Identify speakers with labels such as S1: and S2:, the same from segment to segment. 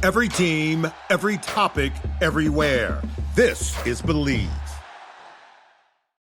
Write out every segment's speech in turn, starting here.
S1: Every team, every topic, everywhere. This is Believe.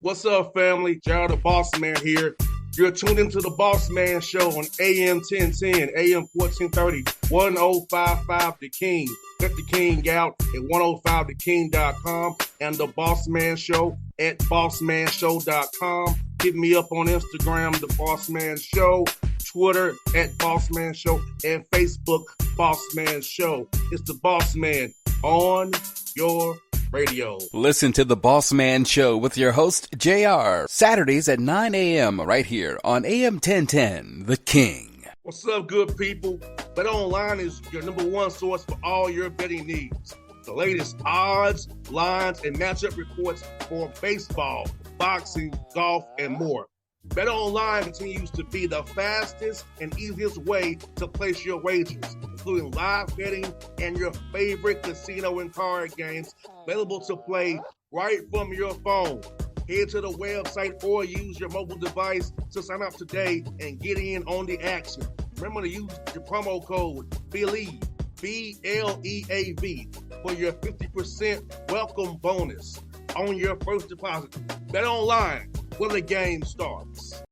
S2: What's up, family? Gerald the Bossman here. You're tuned into the Bossman Show on AM 1010, AM 1430, 1055 The King. Check The King out at 105theking.com and the Bossman Show at bossmanshow.com. Hit me up on Instagram, The Bossman Show, Twitter at Bossman Show, and Facebook, Bossman Show. It's the Bossman on your radio.
S3: Listen to the Bossman Show with your host, JR, Saturdays at 9 a.m. right here on AM 1010, The King.
S2: What's up, good people? BetOnline is your number one source for all your betting needs. The latest odds, lines, and matchup reports for baseball, boxing, golf, and more. BetOnline continues to be the fastest and easiest way to place your wagers, including live betting and your favorite casino and card games available to play right from your phone. Head to the website or use your mobile device to sign up today and get in on the action. Remember to use your promo code BELIEVE, B-L-E-A-V, for your 50% welcome bonus on your first deposit. BetOnline, where the game starts.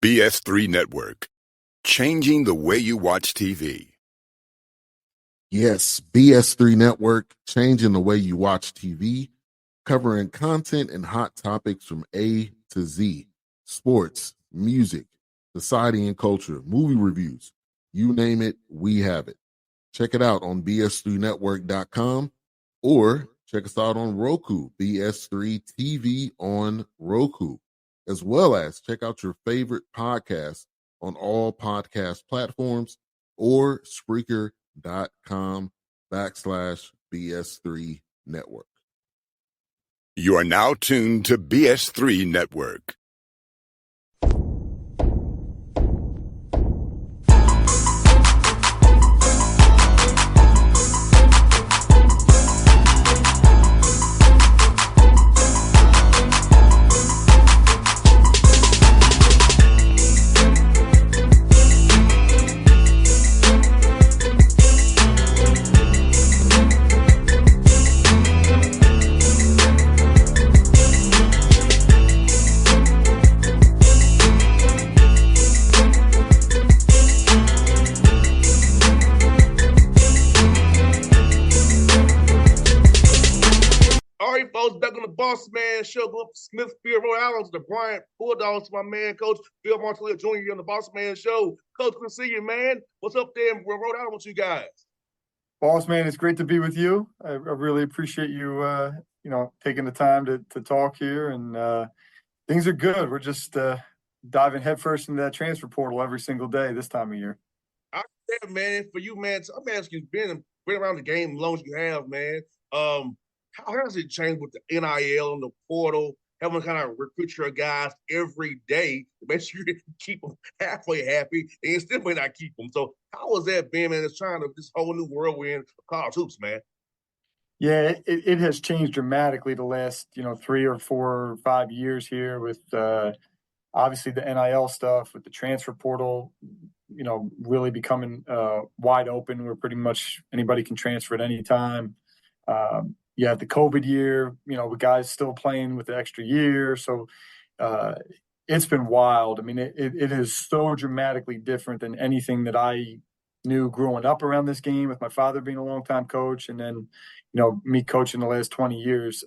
S4: BS3 Network, changing the way you watch TV.
S5: Yes, BS3 Network, changing the way you watch TV, covering content and hot topics from A to Z, sports, music, society and culture, movie reviews, you name it, we have it. Check it out on bs3network.com or check us out on Roku, BS3 TV on Roku, as well as check out your favorite podcast on all podcast platforms or Spreaker.com/BS3 Network.
S4: You are now tuned to BS3 Network.
S2: Back on the Bossman Show, go up to Smithfield, Rhode Island, to the Bryant Bulldogs, my man, Coach Phil Martelli Jr. on the Bossman Show. Coach, good to see you, man. What's up there in Rhode Island with you guys?
S6: Bossman, it's great to be with you. I really appreciate you, taking the time to talk here, and things are good. We're just diving headfirst into that transfer portal every single day this time of year.
S2: I said, man, for you, man, I'm asking you, been around the game as long as you have, man. How has it changed with the NIL and the portal, having to kind of recruit your guys every day to make sure you keep them halfway happy and still may not keep them? So how has that been, man? It's trying to this whole new world we're in college hoops, man.
S6: Yeah, it has changed dramatically the last, 3 or 4 or 5 years here with obviously the NIL stuff, with the transfer portal, really becoming wide open where pretty much anybody can transfer at any time. You had the COVID year, with guys still playing with the extra year. So it's been wild. I mean, it is so dramatically different than anything that I knew growing up around this game, with my father being a longtime coach and then, me coaching the last 20 years.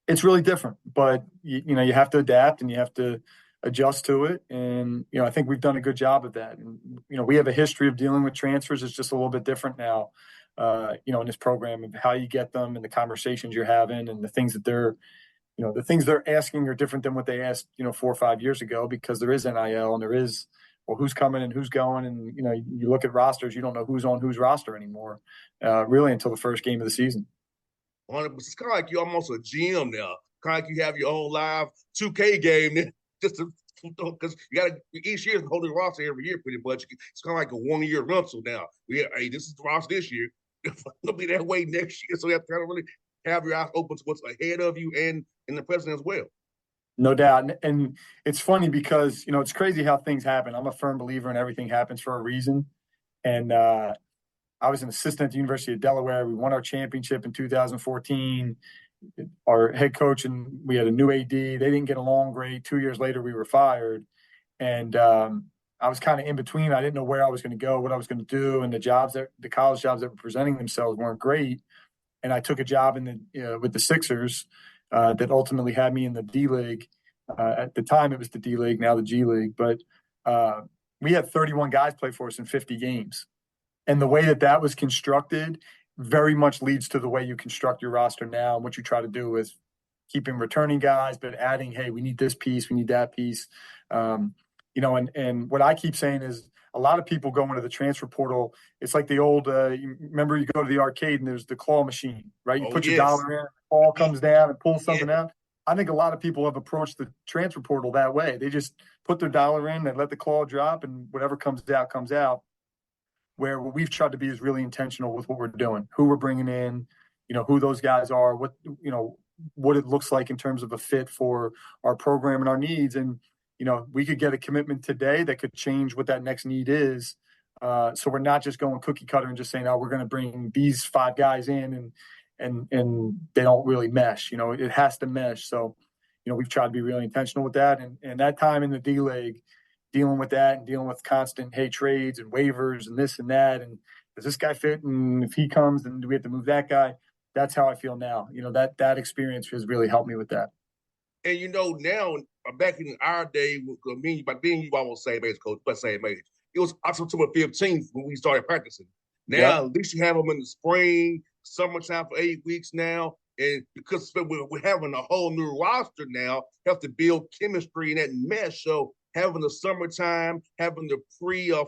S6: It's really different, but you have to adapt and you have to adjust to it. And, I think we've done a good job of that. And, we have a history of dealing with transfers. It's just a little bit different now. In this program, of how you get them and the conversations you're having and the things that they're asking are different than what they asked, 4 or 5 years ago, because there is NIL and there is, who's coming and who's going. And, you look at rosters, you don't know who's on whose roster anymore, really until the first game of the season.
S2: 100%. It's kind of like you're almost a GM now. Kind of like you have your own live 2K game just to, because you got to each year hold the roster every year pretty much. It's kind of like a 1-year rental now. Hey, this is the roster this year. It'll be that way next year. So you have to kind of really have your eyes open to what's ahead of you and in the present as well.
S6: No doubt. And it's funny because, it's crazy how things happen. I'm a firm believer in everything happens for a reason. And I was an assistant at the University of Delaware. We won our championship in 2014. Our head coach, and we had a new AD. They didn't get along great. 2 years later, we were fired. And I was kind of in between. I didn't know where I was going to go, what I was going to do. And the college jobs that were presenting themselves weren't great. And I took a job with the Sixers that ultimately had me in the D League. At the time, it was the D League, now the G League. But we had 31 guys play for us in 50 games. And the way that was constructed very much leads to the way you construct your roster now. And what you try to do is keeping returning guys, but adding, hey, we need this piece, we need that piece. And what I keep saying is a lot of people go into the transfer portal. It's like the old, you remember you go to the arcade and there's the claw machine, right? You put your dollar in, the ball comes down and pulls something out. I think a lot of people have approached the transfer portal that way. They just put their dollar in, they let the claw drop, and whatever comes out, comes out. Where what we've tried to be is really intentional with what we're doing, who we're bringing in, who those guys are, what it looks like in terms of a fit for our program and our needs. And, we could get a commitment today that could change what that next need is. So we're not just going cookie cutter and just saying, oh, we're going to bring these 5 guys in and they don't really mesh. It has to mesh. So, we've tried to be really intentional with that. And that time in the D League, dealing with that and dealing with constant, hey, trades and waivers and this and that. And does this guy fit? And if he comes, then do we have to move that guy? That's how I feel now. That experience has really helped me with that.
S2: And now back in our day, by being you almost same age, coach, but same age. It was October 15th when we started practicing. Now, At least you have them in the spring, summertime for 8 weeks now. And because we're having a whole new roster now, have to build chemistry and that mesh. So having the summertime, having the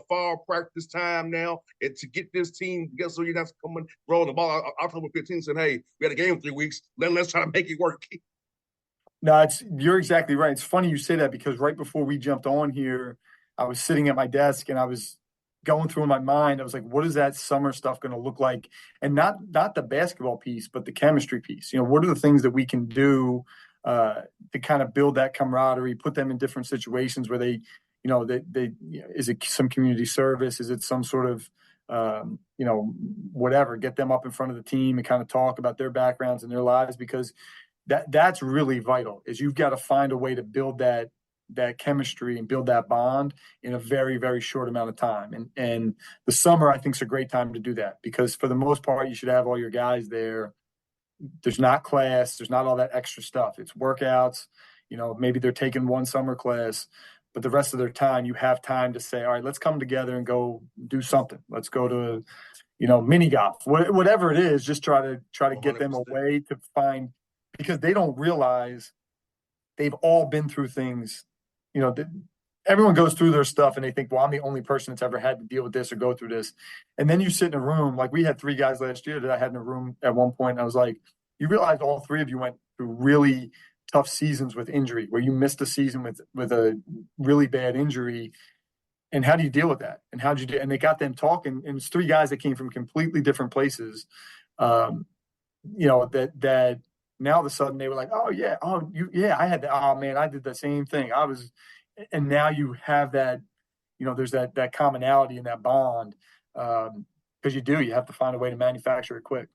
S2: fall practice time now, and to get this team together so you're not coming rolling the ball October 15th saying, hey, we had a game in 3 weeks. Let's try to make it work.
S6: No, you're exactly right. It's funny you say that because right before we jumped on here, I was sitting at my desk and I was going through in my mind. I was like, what is that summer stuff going to look like? And not the basketball piece, but the chemistry piece. What are the things that we can do to kind of build that camaraderie, put them in different situations where they is it some community service? Is it some sort of, whatever, get them up in front of the team and kind of talk about their backgrounds and their lives, because that's really vital. Is you've got to find a way to build that chemistry and build that bond in a very, very short amount of time. And the summer, I think, is a great time to do that, because for the most part, you should have all your guys there. There's not class. There's not all that extra stuff. It's workouts. Maybe they're taking one summer class, but the rest of their time, you have time to say, all right, let's come together and go do something. Let's go to, mini golf, whatever it is. Just try to get them a way to find, because they don't realize they've all been through things. Everyone goes through their stuff and they think, well, I'm the only person that's ever had to deal with this or go through this. And then you sit in a room, like we had 3 guys last year that I had in a room at one point. And I was like, you realize all 3 of you went through really tough seasons with injury, where you missed a season with a really bad injury. And how do you deal with that? And how'd you do? And they got them talking, and it's 3 guys that came from completely different places. That now all of a sudden they were like, oh yeah, I had that. Oh man, I did the same thing. And now you have that, there's that commonality and that bond, because you have to find a way to manufacture it quick.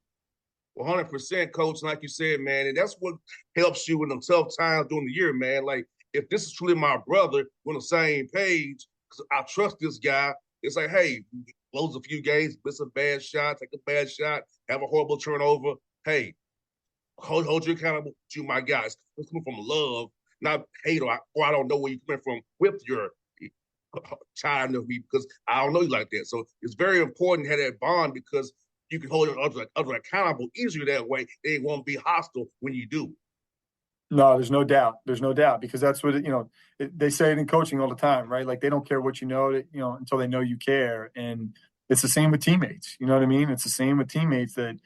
S2: 100%, coach. Like you said, man, and that's what helps you in them tough times during the year, man. Like, if this is truly my brother, we're on the same page, because I trust this guy. It's like, hey, blows a few games, miss a bad shot, take a bad shot, have a horrible turnover. Hey, hold you accountable to my guys. It's coming from love, not hate, or I don't know where you're coming from with your child of me, because I don't know you like that. So it's very important to have that bond, because you can hold others accountable easier that way. They won't be hostile when you do.
S6: No, there's no doubt. There's no doubt, because that's what they say it in coaching all the time, right? Like, they don't care what you know, until they know you care. And it's the same with teammates. You know what I mean? It's the same with teammates, that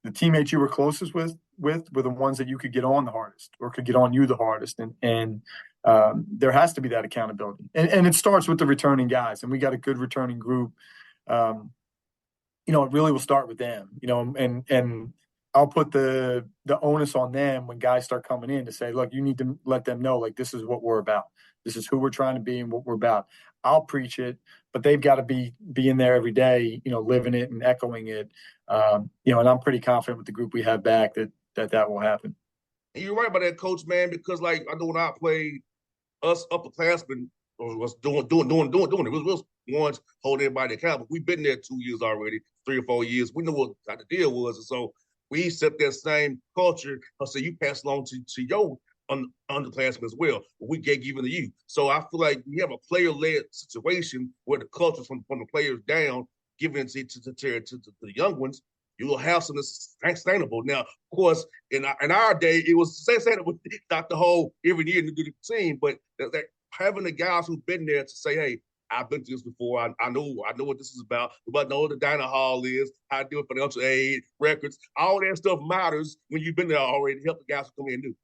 S6: the teammates you were closest with were the ones that you could get on the hardest, or could get on you the hardest. And there has to be that accountability. And it starts with the returning guys. And we got a good returning group. It really will start with them, and I'll put the onus on them when guys start coming in to say, look, you need to let them know, like, this is what we're about. This is who we're trying to be and what we're about. I'll preach it, but they've got to be in there every day, living it and echoing it. And I'm pretty confident with the group we have back that will happen.
S2: And you're right about that, Coach, man, because like I know when I played, us upperclassmen was doing it. We was ones holding everybody accountable. We've been there 2 years already, 3 or 4 years. We know what the deal was, and so we set that same culture. So you pass along to your underclassmen as well. We gave even to you. So I feel like we have a player-led situation where the culture from the players down, giving to the young ones. You will have something sustainable. Now, of course, in our day, it was sustainable, not the whole every year in the team, but that having the guys who've been there to say, hey, I've been through this before. I know what this is about. But know what the diner hall is, how to do financial aid, records. All that stuff matters when you've been there already to help the guys who come in and do.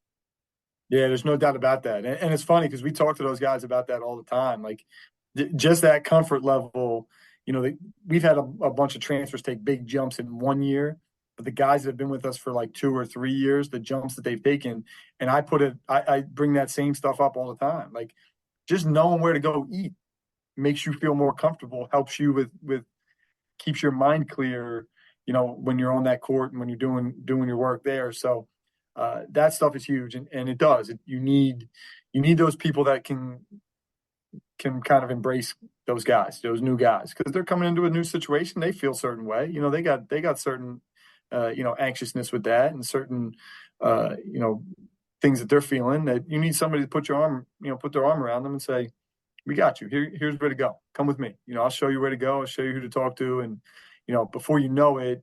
S6: Yeah, there's no doubt about that. And it's funny because we talk to those guys about that all the time. Like, just that comfort level. We've had a bunch of transfers take big jumps in 1 year, but the guys that have been with us for like 2 or 3 years, the jumps that they've taken, and I bring that same stuff up all the time. Like, just knowing where to go eat makes you feel more comfortable, helps you with keeps your mind clear, when you're on that court and when you're doing your work there. So that stuff is huge, and it does. You need those people that can kind of embrace those guys, those new guys, because they're coming into a new situation. They feel a certain way. They got certain, anxiousness with that, and certain, things that they're feeling, that you need somebody to put their arm around them and say, we got you. Here's where to go. Come with me. I'll show you where to go. I'll show you who to talk to. And, before you know it,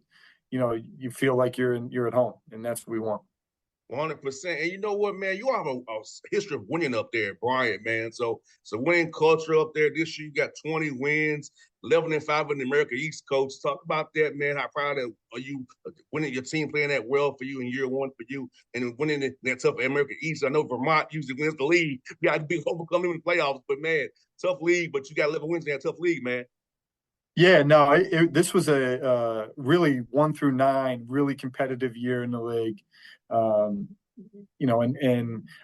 S6: you feel like you're at home, and that's what we want.
S2: 100%. And you know what, man? You have a history of winning up there, Bryant, man. So winning culture up there this year. You got 20 wins, 11-5 in the American East, Coach. Talk about that, man. How proud are you winning your team playing that well for you in year one for you, and winning that tough American East? I know Vermont usually wins the league. You got to be overcoming in the playoffs, but man, tough league. But you got 11 wins in that tough league, man.
S6: Yeah, no, this was a really 1 through 9 really competitive year in the league. And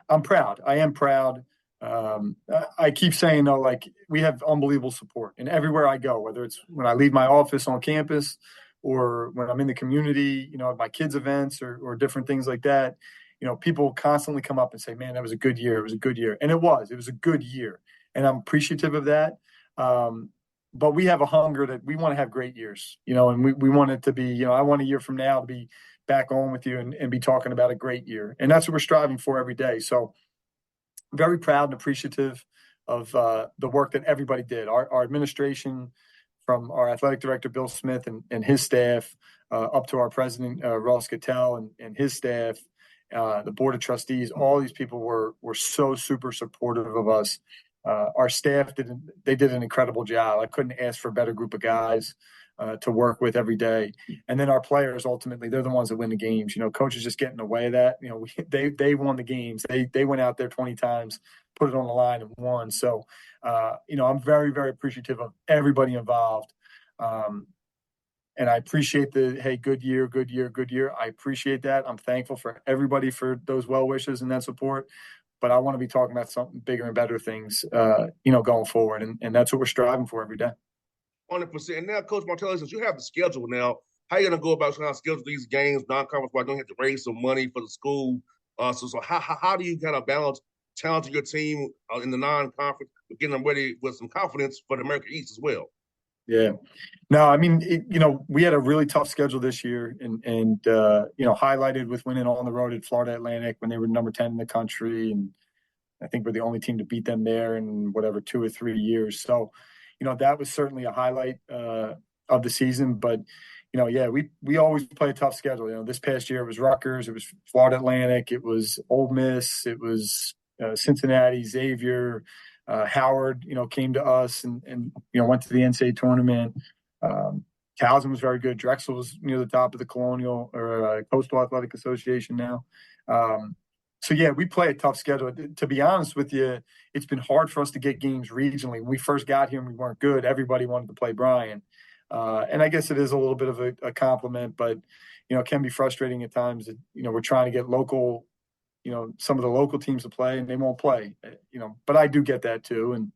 S6: I'm proud. I am proud. I keep saying, though, like, we have unbelievable support, and everywhere I go, whether it's when I leave my office on campus or when I'm in the community, at my kids' events or different things like that, people constantly come up and say, man, that was a good year. It was a good year. And it was a good year. And I'm appreciative of that. But we have a hunger that we want to have great years, and we want it to be, I want a year from now to be back on with you and be talking about a great year. And that's what we're striving for every day. So very proud and appreciative of the work that everybody did. Our administration, from our athletic director, Bill Smith, and his staff, up to our president, Ross Cattell, and his staff, the board of trustees, all these people were so super supportive of us. Our staff did an incredible job. I couldn't ask for a better group of guys to work with every day. And then our players, ultimately, they're the ones that win the games. Coaches just get in the way of that. They won the games. They went out there 20 times, put it on the line, and won. So, I'm very, very appreciative of everybody involved. And I appreciate hey, good year. I appreciate that. I'm thankful for everybody for those well wishes and that support. But I want to be talking about something bigger and better things, going forward. And that's what we're striving for every day.
S2: 100%. And now, Coach Martelli, since you have the schedule now, how are you going to go about trying to schedule these games, non-conference, where I don't have to raise some money for the school? So how do you kind of balance challenging your team in the non-conference, but getting them ready with some confidence for the American East as well?
S6: Yeah. No, I mean, we had a really tough schedule this year, and highlighted with winning on the road at Florida Atlantic when they were number 10 in the country. And I think we're the only team to beat them there in whatever 2 or 3 years. So, that was certainly a highlight of the season. But, we always play a tough schedule. This past year it was Rutgers, it was Florida Atlantic, it was Ole Miss, it was Cincinnati, Xavier, Howard, came to us and went to the NCAA tournament. Towson was very good. Drexel was near the top of the Colonial or Coastal Athletic Association now. So, yeah, we play a tough schedule. To be honest with you, it's been hard for us to get games regionally. When we first got here and we weren't good, everybody wanted to play Bryan. And I guess it is a little bit of a compliment, but, it can be frustrating at times that, we're trying to get local, some of the local teams to play and they won't play, but I do get that too. And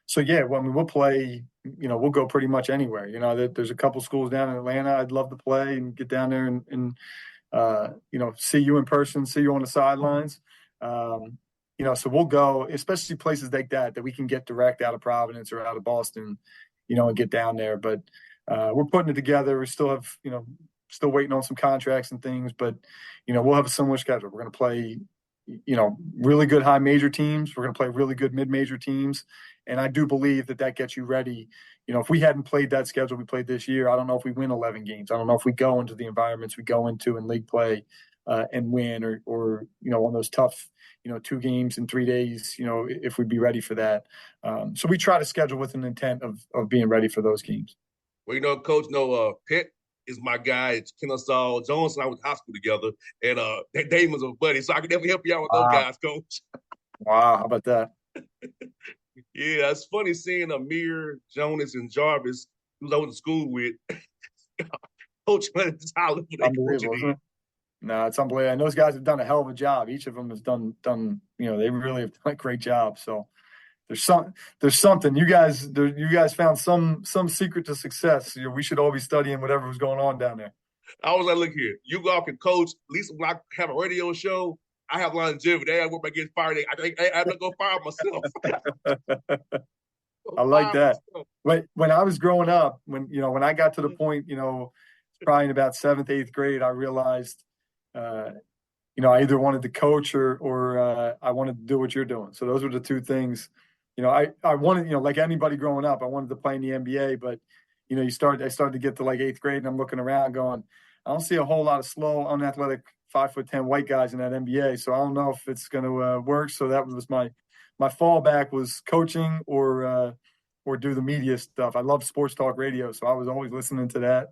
S6: so, yeah, well, I mean, we'll play, we'll go pretty much anywhere. There's a couple schools down in Atlanta I'd love to play and get down there and see you in person, see you on the sidelines. So we'll go, especially places like that we can get direct out of Providence or out of Boston, and get down there. But we're putting it together. We still have, still waiting on some contracts and things, but, we'll have a similar schedule. We're going to play, really good high major teams. We're going to play really good mid-major teams. And I do believe that gets you ready. If we hadn't played that schedule we played this year, I don't know if we win 11 games. I don't know if we go into the environments we go into in league play and win or on those tough, 2 games in 3 days, if we'd be ready for that. So we try to schedule with an intent of being ready for those games.
S2: Well, Coach, Pitt is my guy. It's Kennesaw Jones and I went to high school together, and Damon's a buddy, so I can definitely help you out with those guys, Coach.
S6: Wow, how about that?
S2: Yeah, it's funny seeing Amir, Jonas, and Jarvis, who I went to school with. Coach, it's
S6: unbelievable, isn't it? No, it's unbelievable. And those guys have done a hell of a job. Each of them has done. They really have done a great job. So there's something. You guys found some secret to success. We should all be studying whatever was going on down there.
S2: I was like, look here, you all can coach. At least when I have a radio show, I have longevity. I work by getting fired. I'm not gonna fire myself.
S6: I like that. When I was growing up, when I got to the point, probably in about 7th, 8th grade, I realized, I either wanted to coach or I wanted to do what you're doing. So those were the two things. I wanted, like anybody growing up, I wanted to play in the NBA, but I started to get to like 8th grade, and I'm looking around going, I don't see a whole lot of slow, unathletic 5'10" white guys in that NBA. So I don't know if it's going to work. So that was my fallback was coaching or do the media stuff. I love sports talk radio, so I was always listening to that.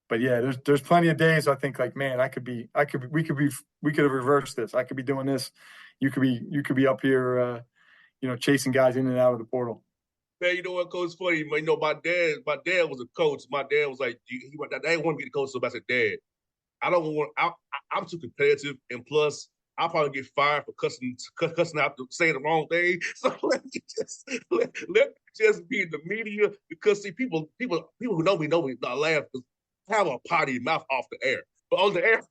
S6: But yeah, there's plenty of days I think like, man, we could have reversed this. I could be doing this. You could be up here, chasing guys in and out of the portal.
S2: Man, you know what, Coach? It's funny. My dad was a coach. My dad was like, I didn't want to be the coach. So I said, Dad, I don't want. I'm too competitive, and plus, I'll probably get fired for cussing out, saying the wrong thing. So let me just be in the media, because see, people who know me not laugh because I have a potty mouth off the air, but on the air,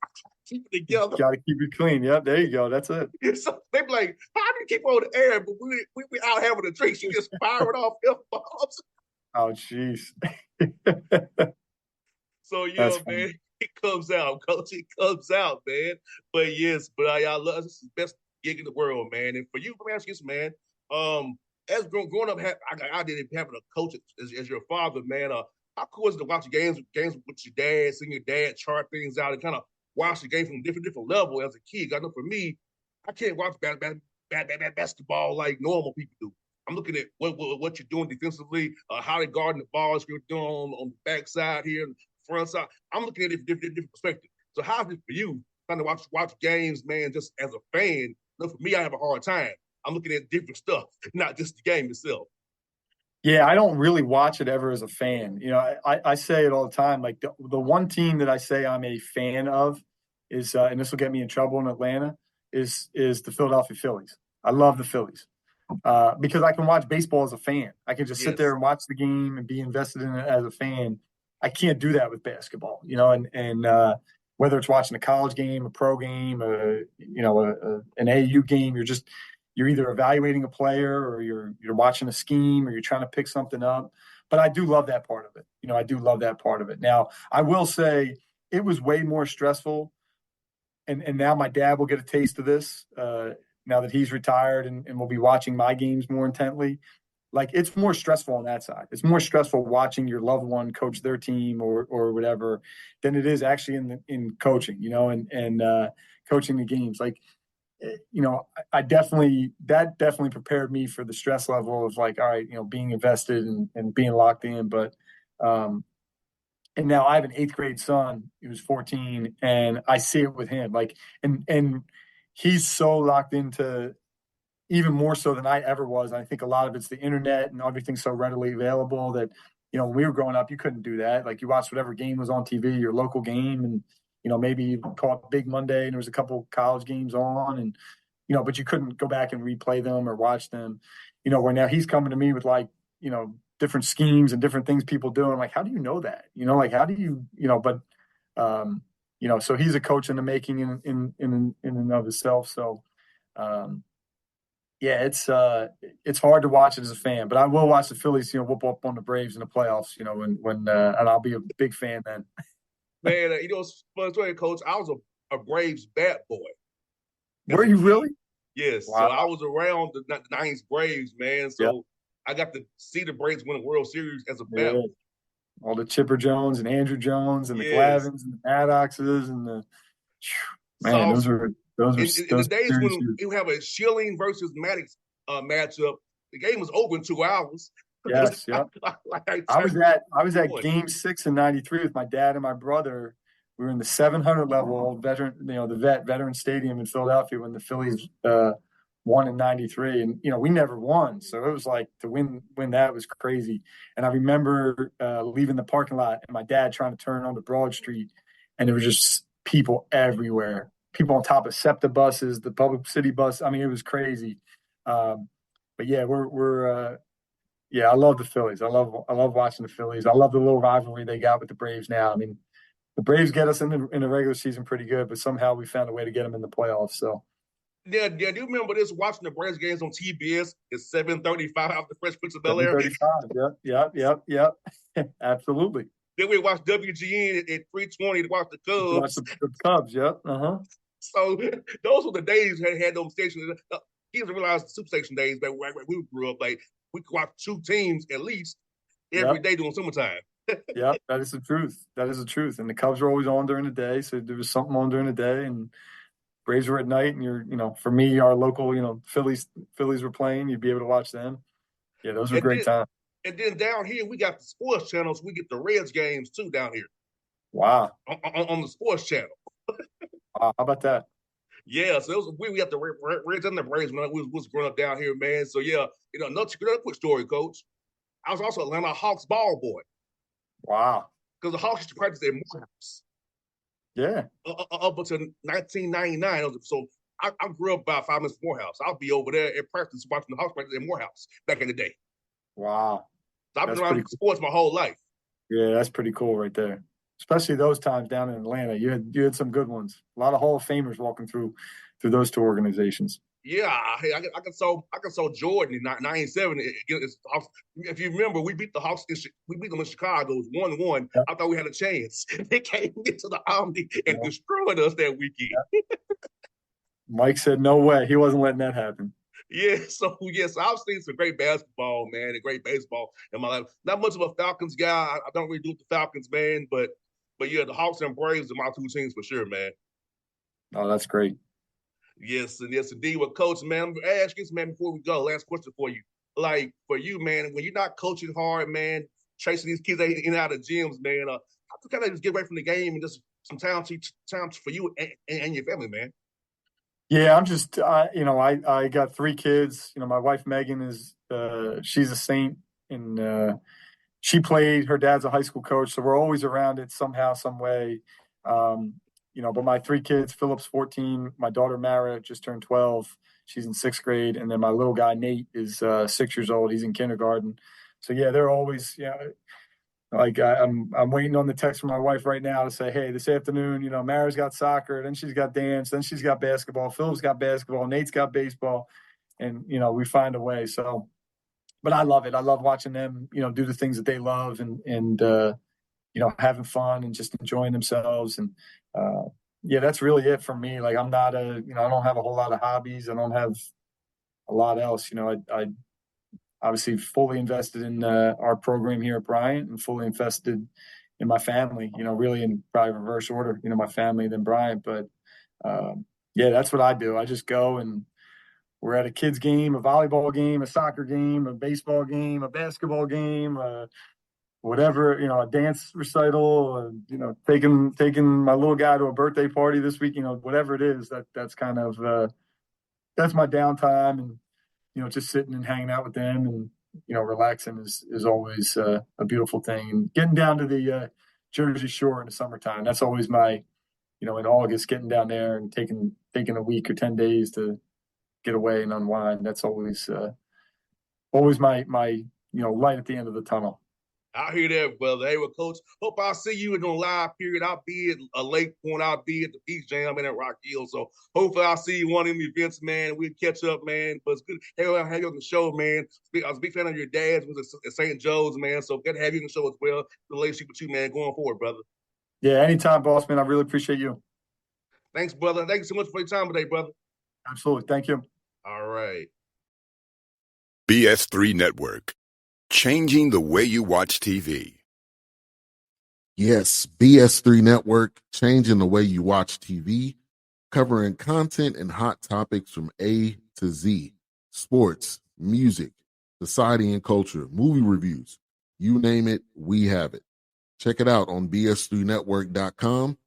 S2: keep it together.
S6: Got to keep it clean. Yep, there you go. That's it.
S2: So they be like, how do you keep on the air? But we out having a drink. You just firing off F-bombs.
S6: Oh, jeez.
S2: So, yeah, man, it comes out, Coach. It comes out, man. But, yes, I love this is the best gig in the world, man. And for you, let me ask you this, man. As growing up, I didn't having a coach as your father, man. How cool is it to watch games with your dad, seeing your dad chart things out and kind of watch the game from a different level as a kid? I know for me, I can't watch basketball like normal people do. I'm looking at what you're doing defensively, how they guarding the balls you're doing on the backside here, front side. I'm looking at it from different perspective. So how's it for you trying to watch games, man, just as a fan? For me, I have a hard time. I'm looking at different stuff, not just the game itself.
S6: Yeah, I don't really watch it ever as a fan. I say it all the time. Like the one team that I say I'm a fan of is, and this will get me in trouble in Atlanta, is the Philadelphia Phillies. I love the Phillies because I can watch baseball as a fan. I can just sit there and watch the game and be invested in it as a fan. I can't do that with basketball, and whether it's watching a college game, a pro game, an AU game, you're either evaluating a player or you're watching a scheme or you're trying to pick something up. But I do love that part of it. I do love that part of it. Now, I will say it was way more stressful. And now my dad will get a taste of this now that he's retired and will be watching my games more intently. Like, it's more stressful on that side. It's more stressful watching your loved one coach their team or whatever than it is actually in coaching, and coaching the games. Like, that definitely prepared me for the stress level of like, all right, being invested and being locked in. But, and now I have an 8th grade son who was 14 and I see it with him. Like, and he's so locked into even more so than I ever was. I think a lot of it's the internet and everything's so readily available that, when we were growing up, you couldn't do that. Like, you watched whatever game was on TV, your local game, and, maybe you caught Big Monday and there was a couple college games on, and, but you couldn't go back and replay them or watch them, where now he's coming to me with, like, different schemes and different things people do. I'm like, how do you know that? Like, how do you, but, so he's a coach in the making in and of itself. So, yeah, it's hard to watch it as a fan, but I will watch the Phillies, whoop up on the Braves in the playoffs, when and I'll be a big fan then.
S2: Man, it's fun story, Coach. I was a Braves bat boy.
S6: Were you really?
S2: Yes.
S6: Wow.
S2: So I was around the 90s Braves, man. So
S6: Yep.
S2: I got to see the Braves win a World Series as a bat
S6: Yeah.
S2: boy.
S6: All the Chipper Jones and Andrew Jones and the
S2: Yes.
S6: Glavins and the Maddoxes and the
S2: So,
S6: those were
S2: in the days when
S6: series.
S2: you have a Schilling versus Maddox matchup, the game was open 2 hours.
S6: Yes, yep. I was at Game 6 in '93 with my dad and my brother. We were in the 700 level veteran, the Veteran Stadium in Philadelphia when the Phillies won in '93, and we never won, so it was like to win that was crazy. And I remember leaving the parking lot and my dad trying to turn onto Broad Street, and there were just people everywhere, people on top of SEPTA buses, the public city bus. I mean, it was crazy. But yeah, we're yeah, I love the Phillies. I love watching the Phillies. I love the little rivalry they got with the Braves now. I mean, the Braves get us in the regular season pretty good, but somehow we found a way to get them in the playoffs. So
S2: yeah. Do you remember this? Watching the Braves games on TBS at 7:35 after Fresh Prince of Bel-Air.
S6: 7:35. Yep. Absolutely.
S2: Then we watched WGN at 3:20 to watch the Cubs.
S6: Watch the Cubs. Yep.
S2: So those were the days we had those stations. You didn't realize the Superstation days back where we grew up. Like, we could watch 2 teams at least every day during summertime.
S6: Yeah, that is the truth. And the Cubs were always on during the day, so there was something on during the day, and Braves were at night. And for me, our local, Phillies were playing. You'd be able to watch them. Yeah, those were great times.
S2: And then down here, we got the sports channels. We get the Reds games too down here.
S6: Wow.
S2: On the sports channel.
S6: How about that?
S2: Yeah, so we got the Reds and the Braves when I was growing up down here, man. So yeah, another quick story, Coach. I was also Atlanta Hawks ball boy.
S6: Wow.
S2: Because the Hawks used to practice at Morehouse.
S6: Yeah.
S2: Up until 1999. So I grew up about 5 minutes from Morehouse. I'll be over there at practice watching the Hawks practice at Morehouse back in the day.
S6: Wow.
S2: So I've been around sports my whole life.
S6: Yeah, that's pretty cool right there. Especially those times down in Atlanta. You had some good ones. A lot of Hall of Famers walking through those 2 organizations.
S2: Yeah, hey, I can saw Jordan in '97. If you remember, we beat the Hawks. We beat them in Chicago. It was 1-1. Yep. I thought we had a chance. They came into the Omni and destroyed us that weekend. Yep.
S6: Mike said, "No way." He wasn't letting that happen.
S2: Yeah, so I've seen some great basketball, man, and great baseball in my life. Not much of a Falcons guy. I don't really do with the Falcons, man, but yeah, the Hawks and Braves are my 2 teams for sure, man.
S6: Oh, that's great.
S2: Yes, indeed. Well, Coach, man, I'm gonna ask you, man, before we go, last question for you. Like, for you, man, when you're not coaching hard, man, chasing these kids in and out of gyms, man, how to kind of just get away from the game and just some time for you and your family, man?
S6: Yeah, I'm just, I got 3 kids. My wife Megan is, she's a saint, and she played. Her dad's a high school coach, so we're always around it somehow, some way. But my 3 kids, Philip's 14, my daughter Mara just turned 12. She's in 6th grade, and then my little guy Nate is 6 years old. He's in kindergarten. So yeah, they're always, like I'm waiting on the text from my wife right now to say, hey, this afternoon, Mara's got soccer, then she's got dance, then she's got basketball, Philip's got basketball, Nate's got baseball, and we find a way. So, but I love it. I love watching them, do the things that they love, and having fun and just enjoying themselves. And yeah, that's really it for me. Like, I'm not I don't have a whole lot of hobbies. I don't have a lot else. I obviously fully invested in our program here at Bryant, and fully invested in my family, really in probably reverse order, my family, then Bryant. But yeah, that's what I do. I just go, and we're at a kid's game, a volleyball game, a soccer game, a baseball game, a basketball game, whatever, a dance recital, taking my little guy to a birthday party this week, whatever it is, that's kind of, that's my downtime. And just sitting and hanging out with them and, relaxing is always a beautiful thing. And getting down to the Jersey Shore in the summertime, that's always my, in August, getting down there and taking a week or 10 days to get away and unwind. That's always my light at the end of the tunnel.
S2: I hear that, brother. Hey, well, Coach, hope I'll see you in the live period. I'll be at a Lake Point. I'll be at the Beach Jam and at Rock Hill. So hopefully I'll see you one of them events, man. We'll catch up, man. But it's good to have you on the show, man. I was a big fan of your dad's was at St. Joe's, man. So good to have you on the show as well. The relationship with you, man, going forward, brother.
S6: Yeah, anytime, Bossman. I really appreciate you.
S2: Thanks, brother. Thank you so much for your time today, brother.
S6: Absolutely. Thank you.
S2: All right.
S4: BS3 Network. Changing the way you watch TV.
S5: Yes, BS3 Network, changing the way you watch TV, covering content and hot topics from A to Z, sports, music, society and culture, movie reviews, you name it, we have it. Check it out on bs3network.com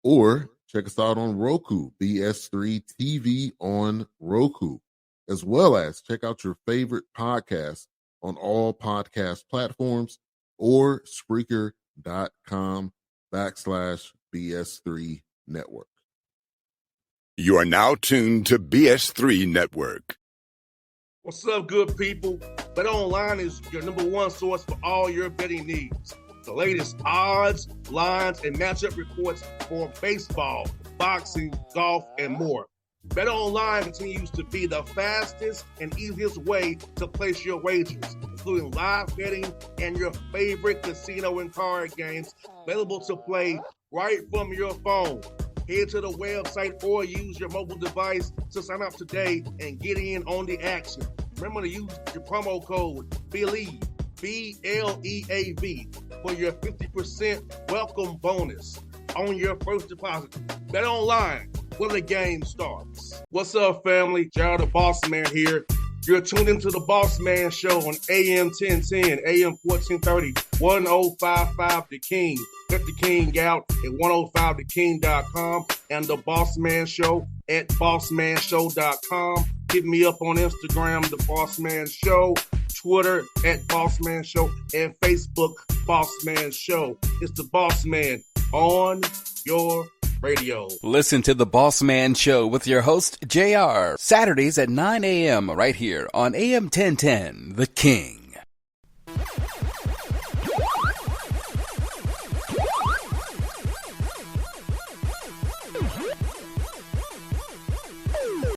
S5: or check us out on Roku, BS3 TV on Roku, as well as check out your favorite podcast on all podcast platforms or Spreaker.com/BS3 Network.
S4: You are now tuned to BS3 Network.
S2: What's up, good people? Bet Online is your number one source for all your betting needs. The latest odds, lines, and matchup reports for baseball, boxing, golf, and more. Bet Online continues to be the fastest and easiest way to place your wagers, including live betting and your favorite casino and card games available to play right from your phone. Head to the website or use your mobile device to sign up today and get in on the action. Remember to use your promo code BELIEVE, BLEAV, for your 50% welcome bonus on your first deposit. Bet Online, where the game starts. What's up, family? Jared the Bossman here. You're tuned into the Bossman Show on AM 1010, AM 1430, 1055 The King. Check The King out at 105theking.com and the Bossman Show at bossmanshow.com. Hit me up on Instagram, The Bossman Show, Twitter at Bossman Show, and Facebook, Bossman Show. It's the Bossman on your radio.
S3: Listen to The Bossman Show with your host, JR, Saturdays at 9 a.m. right here on AM 1010, The King.